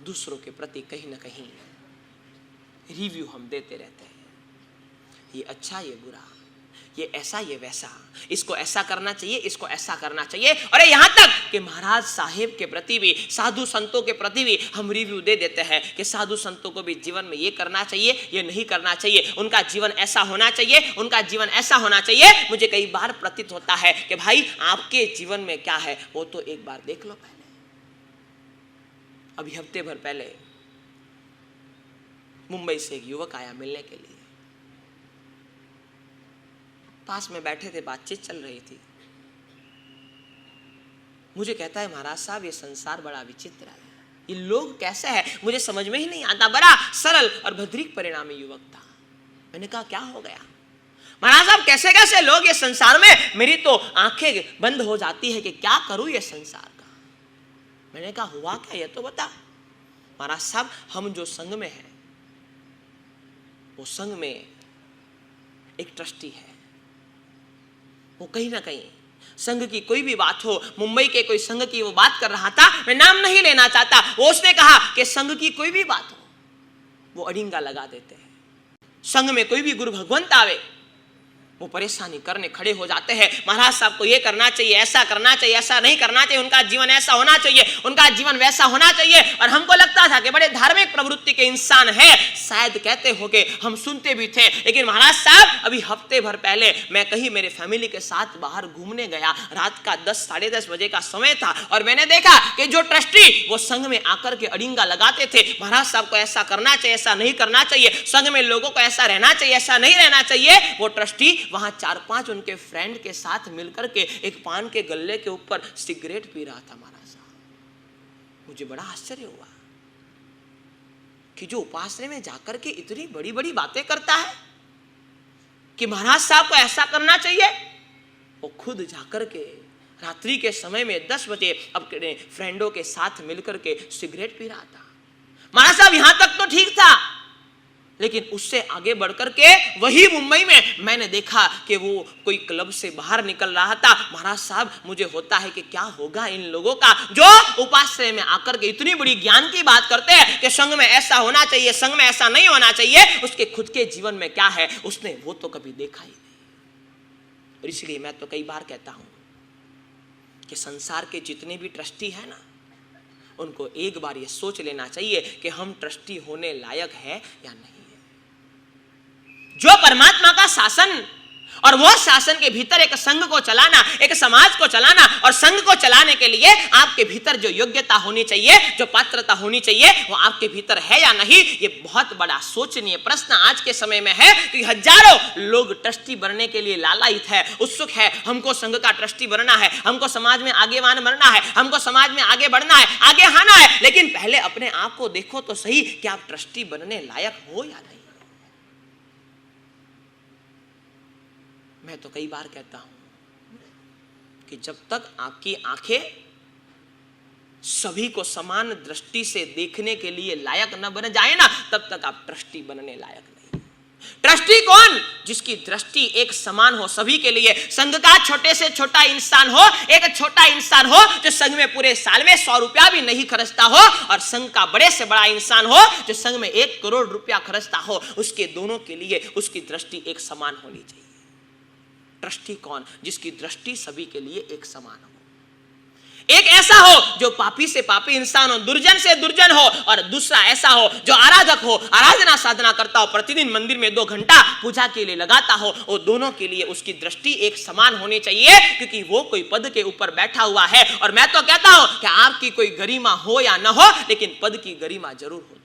दूसरों के प्रति कहीं ना कहीं रिव्यू हम देते रहते हैं, ये अच्छा ये बुरा, ये ऐसा ये वैसा, इसको ऐसा करना चाहिए, इसको ऐसा करना चाहिए। और यहाँ तक कि महाराज साहेब के प्रति भी, साधु संतों के प्रति भी हम रिव्यू दे देते हैं कि साधु संतों को भी जीवन में ये करना चाहिए, ये नहीं करना चाहिए, उनका जीवन ऐसा होना चाहिए, उनका जीवन ऐसा होना चाहिए। मुझे कई बार प्रतीत होता है कि भाई आपके जीवन में क्या है वो तो एक बार देख लो पहले। अभी हफ्ते भर पहले मुंबई से एक युवक आया मिलने के लिए, पास में बैठे थे, बातचीत चल रही थी। मुझे कहता है महाराज साहब ये संसार बड़ा विचित्र है, ये लोग कैसे हैं मुझे समझ में ही नहीं आता। बड़ा सरल और भद्रिक परिणामी युवक था। मैंने कहा क्या हो गया? महाराज साहब कैसे कैसे लोग ये संसार में, मेरी तो आंखें बंद हो जाती है कि क्या करूं ये संसार का। मैंने कहा हुआ क्या ये तो बता। महाराज साहब हम जो संघ में हैं वो संघ में एक ट्रस्टी है, वो कहीं ना कहीं संघ की कोई भी बात हो, मुंबई के कोई संघ की वो बात कर रहा था, मैं नाम नहीं लेना चाहता, वो उसने कहा कि संघ की कोई भी बात हो वो अड़िंगा लगा देते हैं। संघ में कोई भी गुरु भगवंत आवे वो परेशानी करने खड़े हो जाते हैं। महाराज साहब को ये करना चाहिए, ऐसा करना चाहिए, ऐसा नहीं करना चाहिए, उनका जीवन ऐसा होना चाहिए, उनका जीवन वैसा होना चाहिए। और हमको लगता था कि बड़े धार्मिक प्रवृत्ति के इंसान हैं, शायद कहते होंगे, हम सुनते भी थे। लेकिन महाराज साहब अभी हफ्ते भर पहले मैं कहीं मेरे फैमिली के साथ बाहर घूमने गया, रात का 10 साढ़े 10 बजे का समय था, और मैंने देखा कि जो ट्रस्टी वो संघ में आकर के अड़िंगा लगाते थे, महाराज साहब को ऐसा करना चाहिए, ऐसा नहीं करना चाहिए, संघ में लोगों को ऐसा रहना चाहिए, ऐसा नहीं रहना चाहिए। वो ट्रस्टी वहां 4-5 उनके फ्रेंड के साथ मिलकर के एक पान के गल्ले के ऊपर सिगरेट पी रहा था। महाराज साहब मुझे बड़ा आश्चर्य हुआ कि जो उपासना में जाकर के इतनी बड़ी बड़ी बातें करता है कि महाराज साहब को ऐसा करना चाहिए, वो खुद जाकर के रात्रि के समय में 10 बजे अपने फ्रेंडों के साथ मिलकर के सिगरेट पी रहा था। महाराज साहब यहां तक तो ठीक था, लेकिन उससे आगे बढ़कर के वही मुंबई में मैंने देखा कि वो कोई क्लब से बाहर निकल रहा था। महाराज साहब मुझे होता है कि क्या होगा इन लोगों का जो उपासना में आकर के इतनी बड़ी ज्ञान की बात करते हैं कि संघ में ऐसा होना चाहिए, संघ में ऐसा नहीं होना चाहिए। उसके खुद के जीवन में क्या है उसने वो तो कभी देखा ही नहीं। और इसलिए मैं तो कई बार कहता हूं कि संसार के जितने भी ट्रस्टी है ना, उनको एक बार ये सोच लेना चाहिए कि हम ट्रस्टी होने लायक है या नहीं। जो परमात्मा का शासन और वो शासन के भीतर एक संघ को चलाना, एक समाज को चलाना, और संघ को चलाने के लिए आपके भीतर जो योग्यता होनी चाहिए, जो पात्रता होनी चाहिए, वो आपके भीतर है या नहीं, ये बहुत बड़ा सोचनीय प्रश्न आज के समय में है। कि हजारों लोग ट्रस्टी बनने के लिए लालायित है, उत्सुक है, हमको संघ का ट्रस्टी बनना है, हमको समाज में आगेवान बनना है, हमको समाज में आगे बढ़ना है, आगे आना है। लेकिन पहले अपने आप को देखो तो सही कि आप ट्रस्टी बनने लायक हो या नहीं। मैं तो कई बार कहता हूं कि जब तक आपकी आंखें सभी को समान दृष्टि से देखने के लिए लायक न बन जाए ना, तब तक आप ट्रस्टी बनने लायक नहीं। ट्रस्टी कौन? जिसकी दृष्टि एक समान हो सभी के लिए। संघ का छोटे से छोटा इंसान हो, एक छोटा इंसान हो जो संघ में पूरे साल में 100 रुपया भी नहीं खर्चता हो, और संघ का बड़े से बड़ा इंसान हो जो संघ में 1 करोड़ रुपया खर्चता हो, उसके दोनों के लिए उसकी दृष्टि एक समान होनी चाहिए। ट्रस्टी कौन? जिसकी दृष्टि सभी के लिए एक समान हो। एक ऐसा हो जो पापी से पापी इंसान हो, दुर्जन से दुर्जन हो, और दूसरा ऐसा हो जो आराधक हो, आराधना साधना करता हो, प्रतिदिन मंदिर में 2 घंटा पूजा के लिए लगाता हो। वो दोनों के लिए उसकी दृष्टि एक समान होनी चाहिए, क्योंकि वो कोई पद के ऊपर बैठा हुआ है। और मैं तो कहता हूं कि आपकी कोई गरिमा हो या ना हो, लेकिन पद की गरिमा जरूर होती है।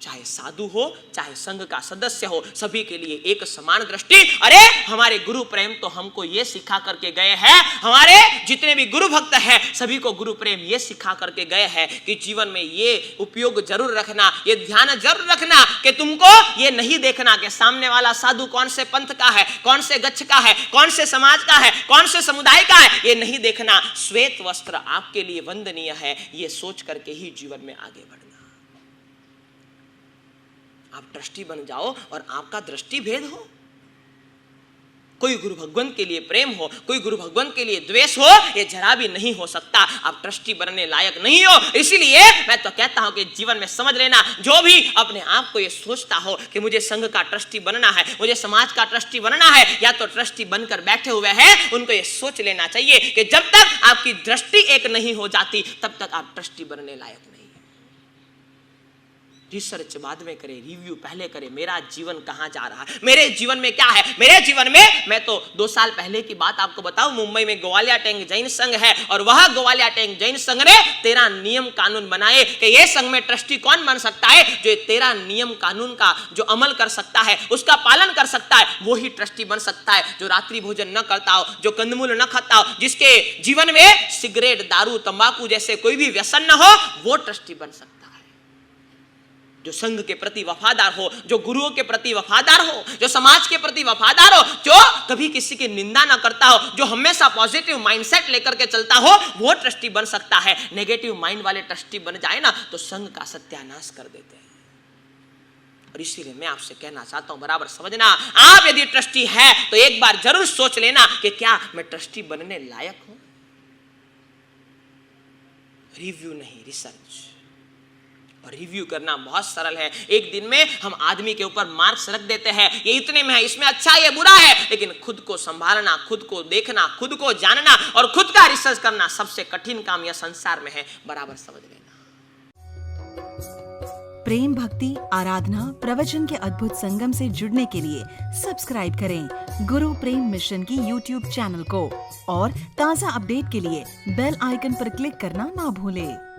चाहे साधु हो, चाहे संघ का सदस्य हो, सभी के लिए एक समान दृष्टि। अरे हमारे गुरु प्रेम तो हमको ये सिखा करके गए हैं, हमारे जितने भी गुरु भक्त हैं सभी को गुरु प्रेम ये सिखा करके गए हैं कि जीवन में ये उपयोग जरूर रखना, ये ध्यान जरूर रखना कि तुमको ये नहीं देखना कि सामने वाला साधु कौन से पंथ का है, कौन से गच्छ का है, कौन से समाज का है, कौन से समुदाय का है, ये नहीं देखना। श्वेत वस्त्र आपके लिए वंदनीय है, ये सोच करके ही जीवन में आगे बढ़ना। आप ट्रस्टी बन जाओ और आपका दृष्टि भेद हो, कोई गुरु भगवंत के लिए प्रेम हो, कोई गुरु भगवंत के लिए द्वेष हो, ये जरा भी नहीं हो सकता। आप ट्रस्टी बनने लायक नहीं हो। इसीलिए मैं तो कहता हूं कि जीवन में समझ लेना, जो भी अपने आप को ये सोचता हो कि मुझे संघ का ट्रस्टी बनना है, मुझे समाज का ट्रस्टी बनना है, या तो ट्रस्टी बनकर बैठे हुए हैं, उनको ये सोच लेना चाहिए कि जब तक आपकी दृष्टि एक नहीं हो जाती तब तक आप ट्रस्टी बनने लायक नहीं। रिसर्च बाद में करे, रिव्यू पहले करे। मेरा जीवन कहां जा रहा है, मेरे जीवन में क्या है। मेरे जीवन में, मैं तो 2 साल पहले की बात आपको बताऊं, मुंबई में ग्वालिया टैंक जैन संघ है और वह ग्वालिया टैंक जैन संघ ने 13 नियम कानून बनाए कि ये संघ में ट्रस्टी कौन बन सकता है। जो 13 नियम कानून का जो अमल कर सकता है, उसका पालन कर सकता है, वो ही ट्रस्टी बन सकता है। जो रात्रि भोजन न करता हो, जो कंदमूल न खाता हो, जिसके जीवन में सिगरेट, दारू, तंबाकू जैसे कोई भी व्यसन न हो, वो ट्रस्टी बन सकता है। जो संघ के प्रति वफादार हो, जो गुरुओं के प्रति वफादार हो, जो समाज के प्रति वफादार हो, जो कभी किसी की निंदा ना करता हो, जो हमेशा पॉजिटिव माइंडसेट लेकर के चलता हो, वो ट्रस्टी बन सकता है। नेगेटिव माइंड वाले ट्रस्टी बन जाए ना तो संघ का सत्यानाश कर देते हैं। और इसीलिए मैं आपसे कहना चाहता हूं, बराबर समझना, आप यदि ट्रस्टी है तो एक बार जरूर सोच लेना कि क्या मैं ट्रस्टी बनने लायक हूं। रिव्यू नहीं, रिसर्च। और रिव्यू करना बहुत सरल है। एक दिन में हम आदमी के ऊपर मार्क्स रख देते हैं, ये इतने में है, इसमें अच्छा ये बुरा है, लेकिन खुद को संभालना, खुद को देखना, खुद को जानना और खुद का रिसर्च करना सबसे कठिन काम यह संसार में है। बराबर समझ लेना। प्रेम, भक्ति, आराधना, प्रवचन के अद्भुत संगम से जुड़ने के लिए सब्सक्राइब करें गुरु प्रेम मिशन की YouTube चैनल को और ताज़ा अपडेट के लिए बेल आइकन पर क्लिक करना ना भूलें।